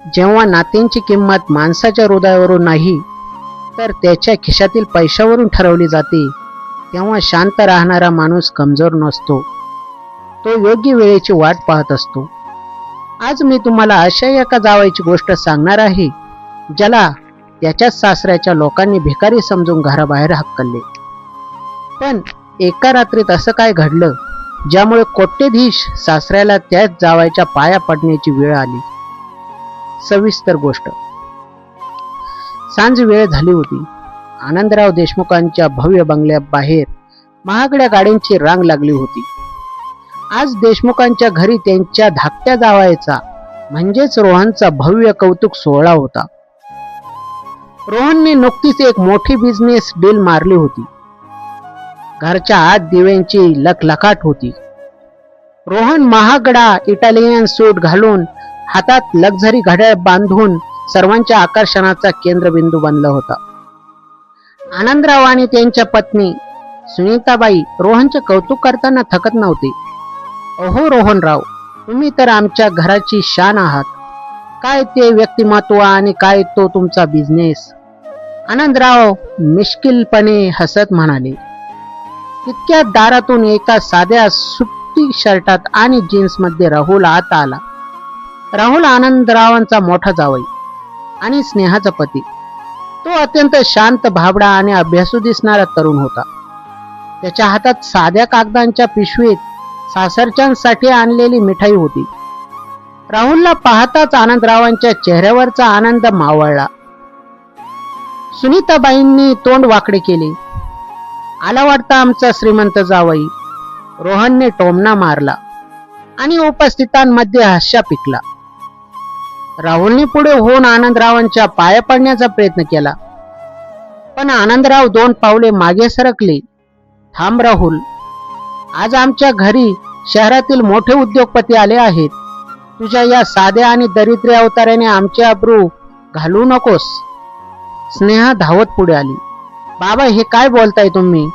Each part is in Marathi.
जेव्हा नात्यांची किंमत माणसाच्या हृदयावरून नाही तर त्याच्या खिशातील पैशावरून ठरवली जाते, तेव्हा शांत राहणारा माणूस कमजोर नसतो, तो योग्य वेळेची वाट पाहत असतो. आज मी तुम्हाला अशा एका जावयाची गोष्ट सांगणार आहे, ज्याला त्याच्याच सासऱ्याच्या लोकांनी भिकारी समजून घराबाहेर हाकलले. पण एका रात्रीत असं काय घडलं ज्यामुळे कोट्यधीश सासऱ्याला त्याच जावयाच्या पाया पडण्याची वेळ आली. सविस्तर गोष्ट. सांज वेळ झाली होती. आनंदराव देशमुखांच्या भव्य बंगल्याबाहेर महागड्या गाड्यांची रांग लागली होती. आज देशमुखांच्या घरी त्यांच्या धाकट्या जावयाचा म्हणजेच रोहनचा भव्य कौतुक सोहळा होता. रोहनने नुकतीच एक मोठी बिझनेस डील मारली होती. घरच्या आत दिव्यांची लखलखाट होती. रोहन महागडा इटालियन सूट घालून हातात लक्झरी घड्याळ बांधून सर्वांच्या आकर्षणाचा केंद्रबिंदू बनला होता. आनंदराव आणि त्यांच्या पत्नी सुनीताबाई रोहनचे कौतुक करताना थकत नव्हते. अहो रोहनराव, तुम्ही तर आमच्या घराची शान आहात. काय ते व्यक्तिमत्व आणि काय तो तुमचा बिझनेस. आनंदराव मिश्किलपणे हसत म्हणाले. तितक्या दारातून एका साध्या सुट्टी शर्टात आणि जीन्समध्ये राहुल आत आला. राहुल आनंदरावांचा मोठा जावई आणि स्नेहाचा पती. तो अत्यंत शांत, भाबडा आणि अभ्यासू दिसणारा तरुण होता. त्याच्या हातात साध्या कागदांच्या पिशवीत सासरच्यांसाठी आणलेली मिठाई होती. राहुलला पाहताच आनंदरावांच्या चेहऱ्यावरचा आनंद मावळला. सुनीताबाईंनी तोंड वाकडे केले. आला वाटतं आमचा श्रीमंत जावई. रोहनने टोमणा मारला आणि उपस्थितांमध्ये हास्य पिकला. राहुलने पुढे होऊन आनंदरावांच्या पाया पडण्याचा प्रयत्न केला, पण आनंदराव 2 पावले मागे सरकले. थांब राहुल, आज आमच्या घरी शहरातील मोठे उद्योगपती आले आहेत. तुझ्या या साध्या आणि दरिद्री अवताराने आमची अब्रू घालू नकोस. स्नेहा धावत पुढे आली. बाबा, हे काय बोलताय तुम्ही?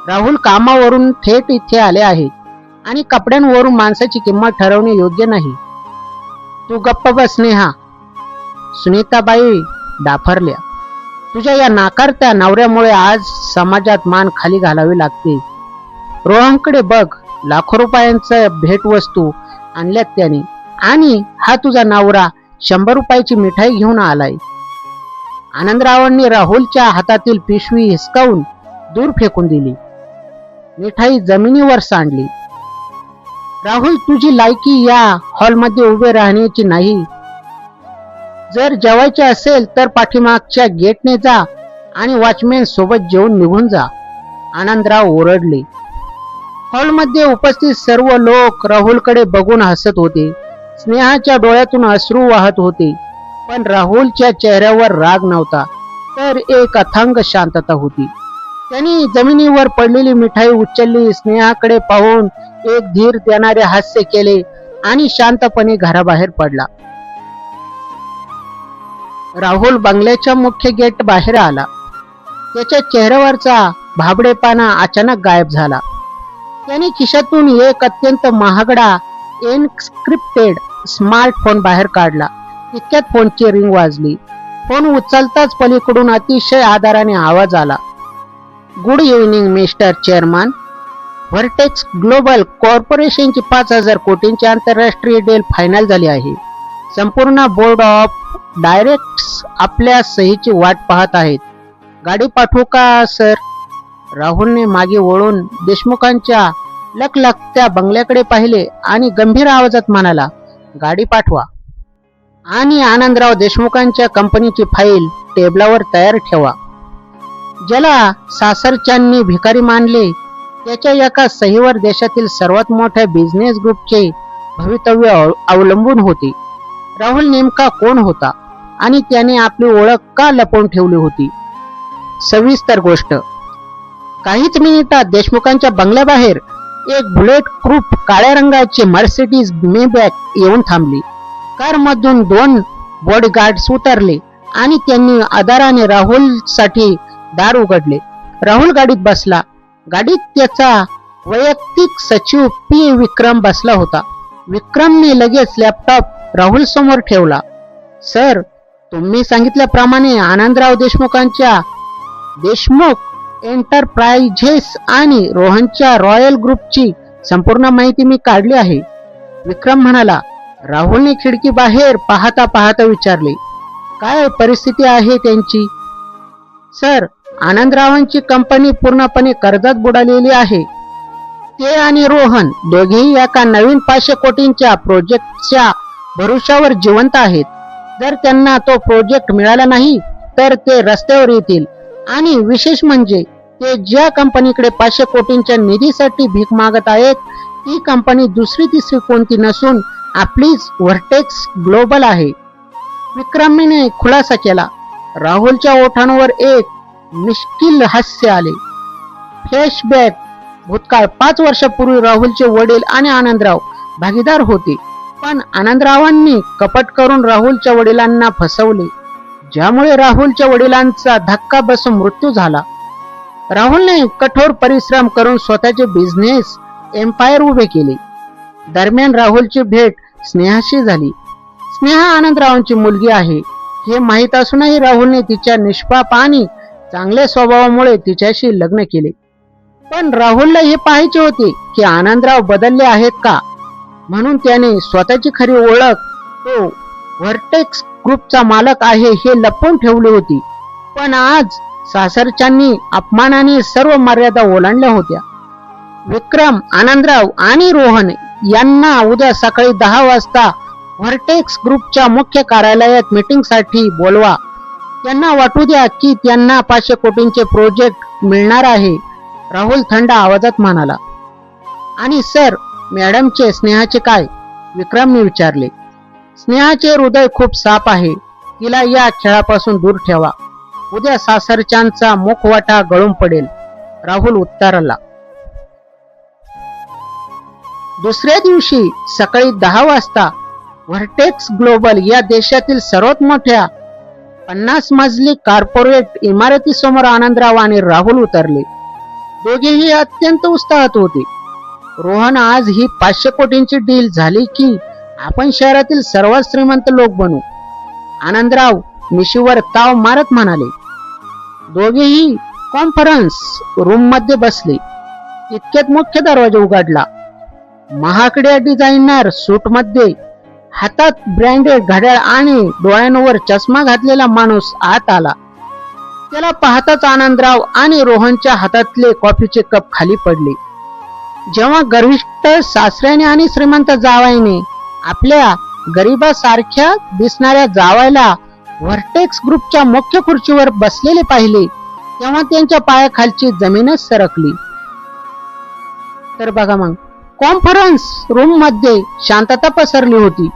राहुल कामावरून थेट इथे आले आहेत आणि कपड्यांवरून माणसाची किंमत ठरवणे योग्य नाही. तू गप्प बस स्नेहा. सुनीताबाई डाफरल्या. तुझ्या या नाकारत्या नवऱ्यामुळे आज समाजात मान खाली घालावी लागते. रोहनकडे बघ, लाखो रुपयांच्या भेटवस्तू आणल्यात त्याने, आणि हा तुझा नवरा 100 रुपयाची मिठाई घेऊन आलाय. आनंदरावांनी राहुलच्या हातातील पिशवी हिसकावून दूर फेकून दिली. मिठाई जमिनीवर सांडली. राहुल, तुझी लायकी या हॉलमध्ये उभे राहण्याची नाही. जर जेवायचे असेल तर पाठीमागच्या गेटने जा आणि वॉचमॅन सोबत जेवून निघून जा. आनंदराव ओरडले. हॉलमध्ये उपस्थित सर्व लोक राहुलकडे बघून हसत होते. स्नेहाच्या डोळ्यातून अश्रू वाहत होते, पण राहुलच्या चेहऱ्यावर राग नव्हता, तर एक अथांग शांतता होती. त्यांनी जमिनीवर पडलेली मिठाई उचलली, स्नेहाकडे पाहून एक धीर देणारे हास्य केले आणि शांतपणे घराबाहेर पडला. राहुल बंगल्याच्या मुख्य गेट बाहेर आला. त्याच्या चेहऱ्यावरचा भाबडेपणा अचानक गायब झाला. त्याने खिशातून एक अत्यंत महागडा एन्क्रिप्टेड स्मार्टफोन बाहेर काढला. तितक्यात फोनची रिंग वाजली. फोन उचलताच पलीकडून अतिशय आदराने आवाज आला. Good evening mister chairman. Vertex Global कॉर्पोरेशनची 5000 कोटींची आंतरराष्ट्रीय डील फायनल झाली आहे. संपूर्ण बोर्ड ऑफ डायरेक्टर्स आपल्या सहीची वाट पाहत आहेत. गाडी पाठवू का सर? राहुलने मागे वळून देशमुखांच्या लखलखत्या बंगल्याकडे पाहिले आणि गंभीर आवाजात म्हणाला, गाडी पाठवा. आणि आनंदराव देशमुखांच्या कंपनीची फाईल टेबलावर तयार ठेवा. ज्याला सासरच्यांनी भिकारी मानले, त्याच्या एका सहीवर देशातील सर्वात मोठ्या बिझनेस ग्रुपचे भवितव्य अवलंबून होते. राहुल नेमका कोण होता आणि त्याने आपली ओळख का लपवून ठेवली होती? सविस्तर गोष्ट. काहीच मिनिटात देशमुखांच्या बंगल्याबाहेर एक बुलेट प्रूफ काळ्या रंगाची मर्सिडीज मेबॅक येऊन थांबली. कारमधून 2 बॉडीगार्ड्स उतरले आणि त्यांनी आदराने राहुलसाठी दार उघडले. राहुल गाडीत बसला. गाडीत त्याचा वैयक्तिक सचिव विक्रम बसला होता. विक्रमने लगेच लॅपटॉप राहुल समोर ठेवला. सर, तुम्ही सांगितल्याप्रमाणे आनंदराव देशमुखांच्या देशमुख एंटरप्राइझेस आणि रोहनच्या रॉयल ग्रुपची संपूर्ण माहिती मी काढली आहे. विक्रम म्हणाला. राहुलने खिडकी बाहेर पाहता पाहता विचारले, काय परिस्थिती आहे त्यांची? सर, आनंदरावांची कंपनी पूर्णपणे कर्जात बुडालेली आहे. ते आणि रोहन दोघेही एका नवीन 500 कोटींच्या प्रोजेक्टच्या भरोशावर जिवंत आहेत. जर त्यांना तो प्रोजेक्ट मिळाला नाही तर ते रस्त्यावर येतील. आणि विशेष म्हणजे ते ज्या कंपनीकडे 500 कोटींच्या निधीसाठी भीक मागत आहेत ती कंपनी दुसरी तिसरी कोणती नसून आपलीच व्हर्टेक्स ग्लोबल आहे. विक्रमने खुलासा केला. राहुलच्या ओठांवर एक मिश्किल हास्य आले. फ्लॅशबॅक. भूतकाळ. 5 वर्षापूर्वी राहुलचे वडील आणि आनंदराव भागीदार होते, पण आनंदरावांनी कपट करून राहुलच्या वडिलांना फसवले, ज्यामुळे राहुलच्या वडिलांचा धक्का बसून मृत्यू झाला. राहुलने कठोर परिश्रम करून स्वतःचे बिझनेस एम्पायर उभे केले. दरम्यान राहुलची भेट स्नेहाशी झाली. स्नेहा आनंदरावांची मुलगी आहे हे माहीत असूनही राहुलने तिच्या निष्पाप आणि चांगल्या स्वभावामुळे तिच्याशी लग्न केले. पण राहुलला हे पाहायचे होते की आनंदराव बदलले आहेत का, म्हणून त्याने स्वतःची खरी ओळख, तो व्हर्टेक्स ग्रुपचा मालक आहे, हे लपवून ठेवली होती. पण आज सासरच्यांनी अपमानाने सर्व मर्यादा ओलांडल्या होत्या. विक्रम, आनंदराव आणि रोहन यांना उद्या सकाळी 10 वाजता व्हर्टेक्स ग्रुपच्या मुख्य कार्यालयात मीटिंगसाठी बोलवा. त्यांना वाटू द्या की त्यांना 500 कोटींचे प्रोजेक्ट मिळणार आहे. राहुल थंड आवाजात म्हणाला. आणि सर, मॅडमचे स्नेहाचे काय? विक्रमने विचारले. स्नेहाचे हृदय खूप साफ आहे. तिला या खेळापासून दूर ठेवा. उद्या सासरच्यांचा मुखवटा गळून पडेल. राहुल उत्तराला. दुसऱ्या दिवशी सकाळी 10 वाजता व्हर्टेक्स ग्लोबल या देशातील सर्वात मोठ्या 50 मजली कॉर्पोरेट इमारतीसमोर आनंदराव आणि राहुल उतरले. दोघेही अत्यंत उत्साहात होते. रोहन, आज ही 500 कोटींची डील झाली की आपण शहरातील सर्वात श्रीमंत लोक बनू, आनंदराव मिशीवर ताव मारत म्हणाले. दोघेही कॉन्फरन्स रूम मध्ये बसले. इतक्यात मुख्य दरवाजा उघडला. महागड्या डिझायनर सूट मध्ये, हातात ब्रँडेड घड्याळ आणि डोळ्यांवर चष्मा घातलेला माणूस आत आला. त्याला पाहताच आनंदराव आणि रोहनच्या हातातले कॉफीचे कप खाली पडले. जेव्हा गर्विष्ठ सासऱ्याने आणि श्रीमंत जावाईने आपल्या गरीबासारख्या दिसणाऱ्या जावायला व्हर्टेक्स ग्रुपच्या मुख्य खुर्चीवर बसलेले पाहिले, तेव्हा त्यांच्या पायाखालची जमीनच सरकली. तर बघा मग, कॉन्फरन्स रूम मध्ये शांतता पसरली होती.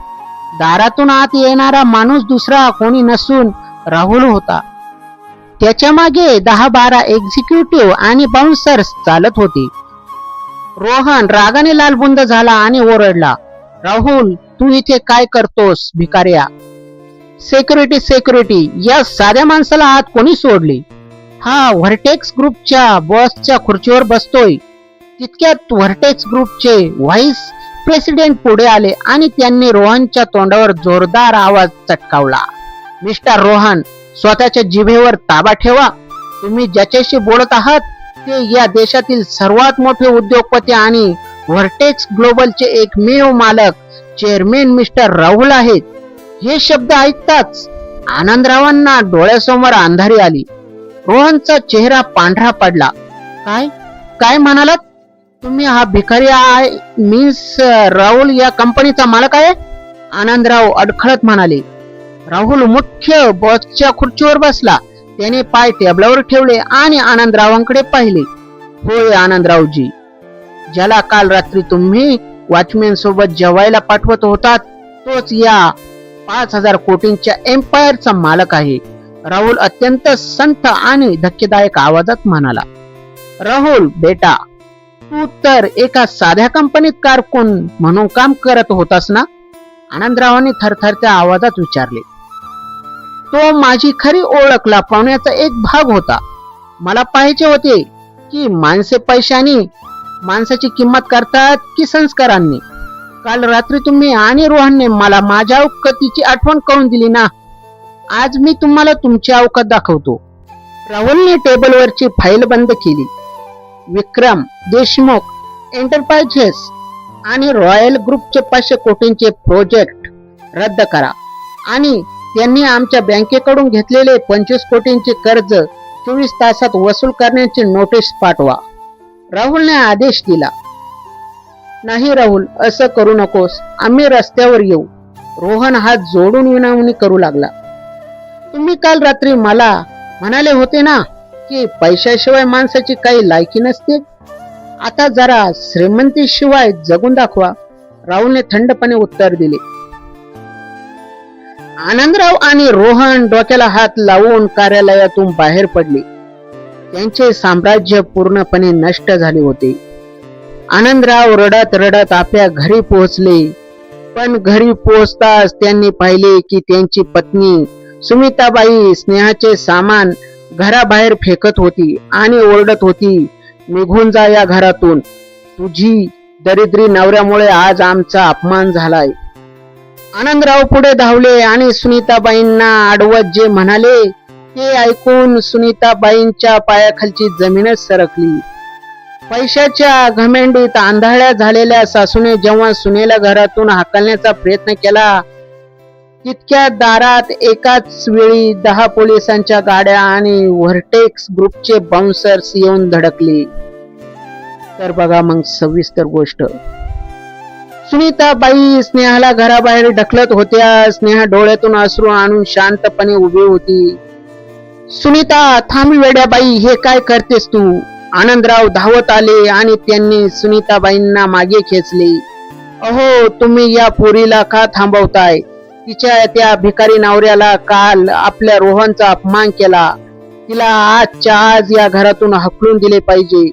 दारातून आत येणारा माणूस दुसरा कोणी नसून राहुल होता. त्याच्या मागे 10-12 एक्झिक्युटिव्ह आणि बाउन्सर्स चालत होते. रोहन रागाने लालबुंद झाला आणि ओरडला. राहुल, तू इथे काय करतोस भिकाऱ्या? सेक्युरिटी, सेक्युरिटी, या साध्या माणसाला आत कोणी सोडले? हा व्हर्टेक्स ग्रुपच्या बॉसच्या खुर्चीवर बसतोय. तितक्यात व्हर्टेक्स ग्रुपचे व्हाईस प्रेसिडेंट पुढे आले आणि त्यांनी रोहनच्या तोंडावर जोरदार आवाज चटकावला. मिस्टर रोहन, स्वतःच्या जिभेवर ताबा ठेवा. तुम्ही ज्याच्याशी बोलत आहात ते या देशातील सर्वात मोठे उद्योगपती आणि व्हर्टेक्स ग्लोबलचे एकमेव मालक, चेअरमॅन मिस्टर राहुल आहेत. हे शब्द ऐकताच आनंदरावांना डोळ्यासमोर अंधारी आली. रोहनचा चेहरा पांढरा पडला. काय काय म्हणालात तुम्ही? हा भिकारी मीन्स राहुल या कंपनीचा मालक आहे? आनंदराव अडखळत म्हणाले. राहुल मुख्य बॉसच्या खुर्चीवर बसला. त्याने पाय टेबलावर ठेवले आणि आनंदरावांकडे पाहिले. होय आनंदरावजी, ज्याला काल रात्री तुम्ही वॉचमॅन सोबत जेवायला पाठवत होतात तोच या 5000 कोटींच्या एम्पायरचा मालक आहे. राहुल अत्यंत संथ आणि धक्केदायक आवाजात म्हणाला. राहुल बेटा, तू तर एका साध्या कंपनीत कारकून म्हणून काम करत होतास ना? आनंदरावांनी थरथरत्या आवाजात विचारले. तो माझी खरी ओळख लपवण्याचा एक भाग होता. मला पाहायचे होते की माणसे पैशाने माणसाची किंमत करतात की संस्कारांनी. काल रात्री तुम्ही आणि रोहनने मला माझ्या औकतीची आठवण करून दिली ना, आज मी तुम्हाला तुमची अवकात दाखवतो. राहुलने टेबलवरची फाईल बंद केली. विक्रम देशमुख एंटरप्राइजेस आणि रॉयल ग्रुपचे 500 कोटींचे प्रोजेक्ट रद्द करा आणि त्यांनी आमच्या बँकेकडून घेतलेले 25 कोटींचे कर्ज 24 तासात वसूल करण्याची नोटीस पाठवा. राहुलने आदेश दिला. नाही राहुल, असं करू नकोस, आम्ही रस्त्यावर येऊ. रोहन हात जोडून विनवणी करू लागला. तुम्ही काल रात्री मला म्हणाले होते ना की पैशाशिवाय माणसाची काही लायकी नसते. आता जरा श्रीमंतीशिवाय जगून दाखवा. राहुलने थंडपणे उत्तर दिले. आनंदराव आणि रोहन डोक्याला हात लावून कार्यालयातून बाहेर पडले. त्यांचे साम्राज्य पूर्णपणे नष्ट झाले होते. आनंदराव रडत रडत आपल्या घरी पोहोचले. पण घरी पोहोचताच त्यांनी पाहिले की त्यांची पत्नी सुमिताबाई स्नेहाचे सामान घराबाहेर फेकत होती आणि ओरडत होती, निघून जा या घरातून. तुझी दरिद्री नवऱ्यामुळे आज आमचा अपमान झालाय. आनंदराव पुढे धावले आणि सुनीताबाईंना आडवत जे म्हणाले ते ऐकून सुनीताबाईंच्या पायाखालची जमीनच सरकली. पैशाच्या घमेंडीत आंधळ्या झालेल्या सासूने जेव्हा सुनेला घरातून हाकलण्याचा प्रयत्न केला तितक्या दारात एकाच वेळी 10 पोलिसांच्या गाड्या आणि व्हर्टेक्स ग्रुपचे बाउन्सर्स येऊन धडकले. तर बघा मग सविस्तर गोष्ट. सुनीताबाई स्नेहाला घराबाहेर ढकलत होत्या. स्नेहा डोळ्यातून अश्रू आणून शांतपणे उभी होती. सुनीता, थांब वेड्याबाई, हे काय करतेस तू? आनंदराव धावत आले आणि त्यांनी सुनीताबाईंना मागे खेचले. अहो, तुम्ही या पोरीला का थांबवताय? तिच्या त्या भिकारी नवऱ्याला काल आपल्या रोहनचा अपमान केला. तिला आजच्या आज या घरातून हकलून दिले पाहिजे.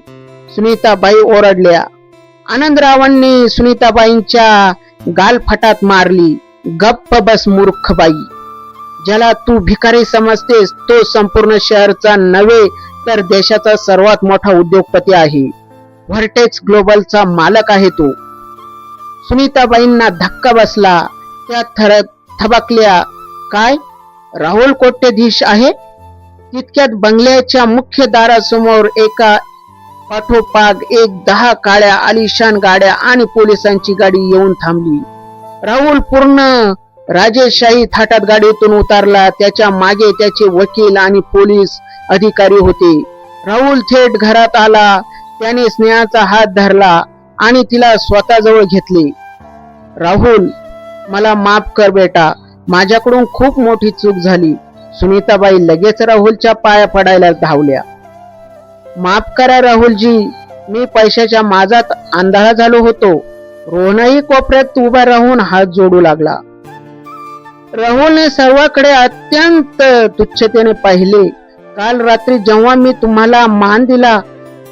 सुनीताबाई ओरडल्या. आनंदरावांनी सुनीताबाईंच्या गालफटात मारली. गप्प बस मूर्ख बाई. ज्याला तू भिकारी समजतेस तो संपूर्ण शहरचा नव्हे तर देशाचा सर्वात मोठा उद्योगपती आहे. व्हर्टेक्स ग्लोबलचा मालक आहे तो. सुनीताबाईंना धक्का बसला. त्या थबकल्या. काय? राहुल कोट्याधीश आहे? तितक्यात बंगल्याच्या मुख्य दारासमोर एका पाठोपाठ 10 काळ्या आलिशान गाड्या आणि पोलिसांची गाडी येऊन थांबली. राहुल पूर्ण राजेशाही थाटात गाडीतून उतरला. त्याच्या मागे त्याचे वकील आणि पोलीस अधिकारी होते. राहुल थेट घरात आला. त्याने स्नेहाचा हात धरला आणि तिला स्वतःजवळ घेतले. राहुल, मला माफ कर बेटा, माझ्याकडून खूप मोठी चूक झाली. सुनीताबाई लगेच राहुलच्या पाया पडायला धावल्या. माफ करा राहुलजी, मी पैशाच्या माझात आंधळा झालो होतो. रोहनही कोपऱ्यात उभा राहून हात जोडू लागला. राहुलने सर्वांकडे अत्यंत तुच्छतेने पाहिले. काल रात्री जेव्हा मी तुम्हाला मान दिला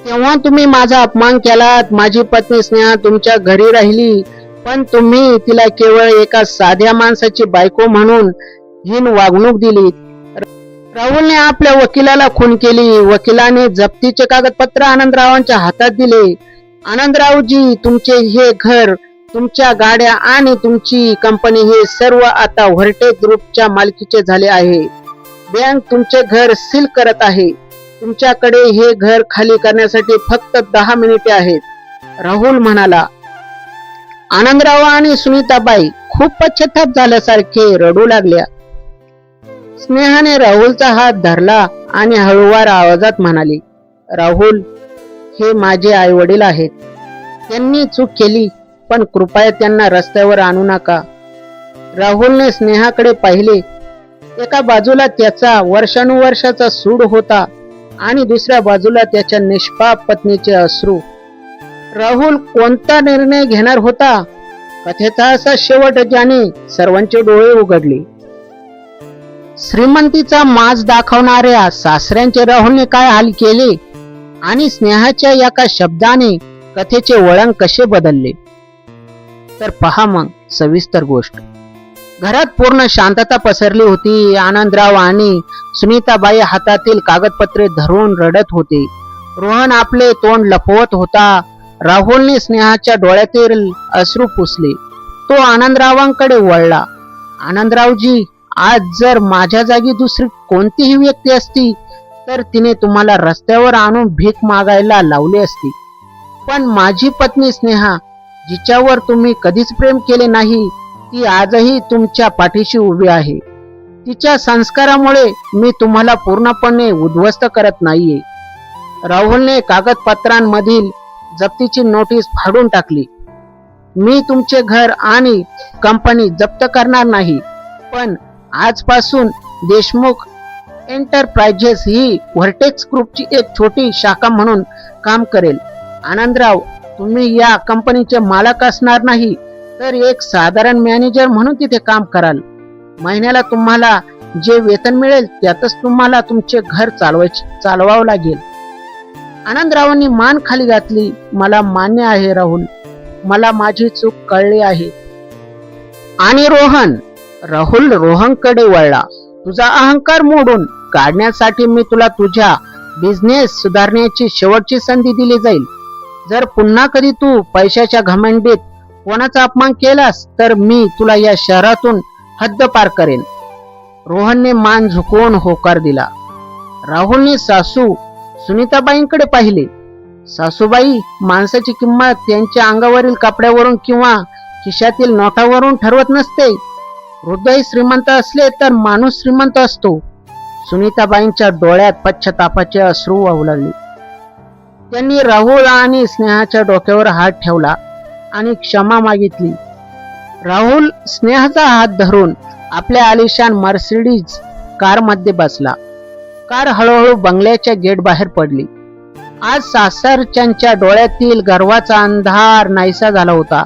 तेव्हा तुम्ही माझा अपमान केलात. माझी पत्नी स्नेहा तुमच्या घरी राहिली पण तुम्ही तिला केवळ एका साध्या माणसाची बायको म्हणून हीन वागणूक दिली. राहुलने आपल्या वकिलाला खून केली. वकिलाने जप्तीचे कागदपत्र आनंदरावांच्या हातात दिले. आनंदरावजी, तुमचे हे घर, तुमच्या गाड्या आणि तुमची कंपनी हे सर्व आता व्हर्टेक्स ग्रुपच्या मालकीचे झाले आहे. बँक तुमचे घर सील करत आहे. तुमच्याकडे हे घर खाली करण्यासाठी फक्त 10 मिनिटे आहेत. राहुल म्हणाला. आनंदराव आणि सुनीताबाई खूप पश्चाताप झाल्यासारखे रडू लागल्या. स्नेहाने राहुलचा हात धरला आणि हळूवार आवाजात म्हणाली, राहुल, हे माझे आई वडील आहेत. त्यांनी चूक केली पण कृपया त्यांना रस्त्यावर आणू नका. राहुलने स्नेहाकडे पाहिले. एका बाजूला त्याचा वर्षानुवर्षाचा सूड होता आणि दुसऱ्या बाजूला त्याच्या निष्पाप पत्नीचे अश्रू. राहुल कोणता निर्णय घेणार होता? कथेचा असा शेवट ज्याने सर्वांचे डोळे उघडले. श्रीमंतीचा माज दाखवणाऱ्या सासऱ्यांचे राहुलने काय हाल केले आणि स्नेहाच्या एका शब्दाने कथेचे वळण कसे बदलले. तर पहा मग सविस्तर गोष्ट. घरात पूर्ण शांतता पसरली होती. आनंदराव आणि सुनीताबाई हातातील कागदपत्रे धरून रडत होते. रोहन आपले तोंड लपवत होता. राहुलने स्नेहाच्या डोळ्यातील अश्रू पुसले. तो आनंदरावांकडे वळला. आनंदरावजी, आज जर माझ्या जागी दुसरी कोणतीही व्यक्ती असती तर तिने तुम्हाला रस्त्यावर आणून भीक मागायला लावली असती. पण माझी पत्नी स्नेहा, जिच्यावर तुम्ही कधीच प्रेम केले नाही, ती आजही तुमच्या पाठीशी उभी आहे. तिच्या संस्कारामुळे मी तुम्हाला पूर्णपणे उद्ध्वस्त करत नाहीये. राहुलने कागदपत्रांमधील जप्तीची नोटीस फाडून टाकली. मी तुमचे घर आणि कंपनी जप्त करणार नाही, पण आजपासून देशमुख एंटरप्राइजेस ही व्हर्टेक्स ग्रुपची एक छोटी शाखा म्हणून काम करेल. आनंदराव, तुम्ही या कंपनीचे मालक असणार नाही, तर एक साधारण मॅनेजर म्हणून तिथे काम कराल. महिन्याला तुम्हाला जे वेतन मिळेल त्यातच तुम्हाला तुमचे घर चालवावं लागेल. आनंदरावांनी मान खाली घातली. मला मान्य आहे राहुल, मला माझी चूक कळली आहे. आणि राहुल रोहनकडे वळला. तुझा अहंकार मोडून काढण्यासाठी मी तुला तुझ्या बिझनेस सुधारण्याची शेवटची संधी दिली जाईल. जर पुन्हा कधी तू पैशाच्या घमंडीत कोणाचा अपमान केलास तर मी तुला या शहरातून हद्दपार करेन. रोहनने मान झुकवून होकार दिला. राहुलने सासू सुनीताबाईंकडे पाहिले. सासूबाई, माणसाची किंमत त्यांच्या अंगावरील कपड्यावरून किंवा खिशातील नोटावरून ठरवत नसते. हृदय श्रीमंत असले तर माणूस श्रीमंत असतो. सुनीताबाईंच्या डोळ्यात पश्चातापाचे अश्रू वाहू लागले. त्यांनी राहुल आणि स्नेहाच्या डोक्यावर हात ठेवला आणि क्षमा मागितली. राहुल स्नेहाचा हात धरून आपल्या आलिशान मर्सिडीज कार मध्ये बसला. कार हळूहळू बंगल्याच्या गेट बाहेर पडली. आज सासरच्यांच्या डोळ्यातील गर्वाचा अंधार नाहीसा झाला होता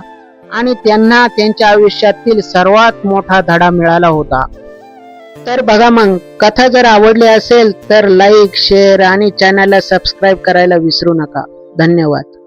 आणि त्यांना त्यांच्या आयुष्यातील सर्वात मोठा धडा मिळाला होता. तर बघा मग, कथा जर आवडली असेल तर लाईक, शेअर आणि चॅनलला सबस्क्राईब करायला विसरू नका. धन्यवाद.